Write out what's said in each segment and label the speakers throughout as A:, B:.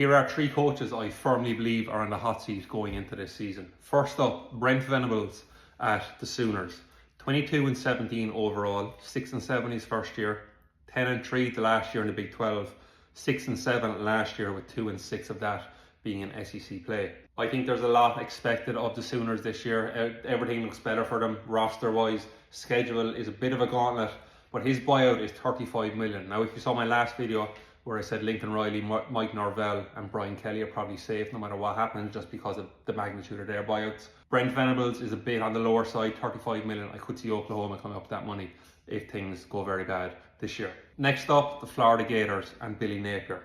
A: Here are three coaches I firmly believe are in the hot seat going into this season. First up, Brent Venables at the Sooners. 22-17 overall, 6-7 his first year, 10-3 the last year in the Big 12, 6-7 last year with 2-6 of that being in SEC play. I think there's a lot expected of the Sooners this year. Everything looks better for them roster-wise. Schedule is a bit of a gauntlet, but his buyout is 35 million. Now, if you saw my last video where I said Lincoln Riley, Mike Norvell and Brian Kelly are probably safe no matter what happens just because of the magnitude of their buyouts. Brent Venables is a bit on the lower side, 35 million. I could see Oklahoma coming up that money if things go very bad this year. Next up, the Florida Gators and Billy Napier.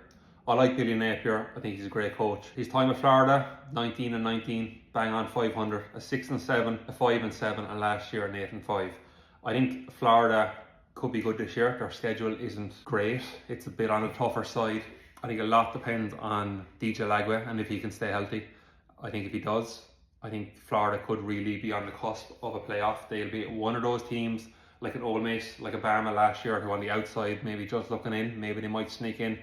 A: I like Billy Napier. I think he's a great coach. His time at Florida, 19-19, bang on 500, a 6-7, a 5-7, and last year an 8-5. I think Florida could be good this year. Their schedule isn't great. It's a bit on the tougher side. I think a lot depends on DJ Lagway and if he can stay healthy. I think if he does, I think Florida could really be on the cusp of a playoff. They'll be one of those teams like an Ole Miss, like a Bama last year, who on the outside maybe just looking in, maybe they might sneak in.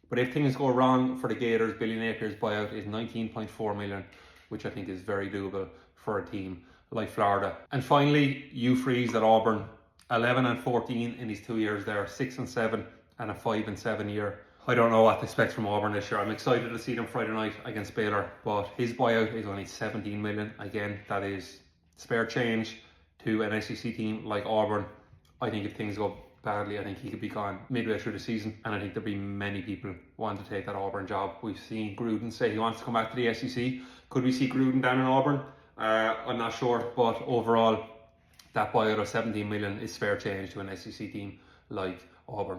A: But if things go wrong for the Gators, Billy Napier's buyout is 19.4 million, which I think is very doable for a team like Florida. And finally, Hugh Freeze at Auburn. 11-14 in his 2 years there, 6-7 and a 5-7 year. I don't know what to expect from Auburn this year. I'm excited to see them Friday night against Baylor, but his buyout is only 17 million. Again, that is spare change to an SEC team like Auburn. I think if things go badly, I think he could be gone midway through the season, and I think there'll be many people wanting to take that Auburn job. We've seen Gruden say he wants to come back to the SEC. Could we see Gruden down in Auburn? I'm not sure, but overall, that buyout of 17 million is fair change to an SEC team like Auburn.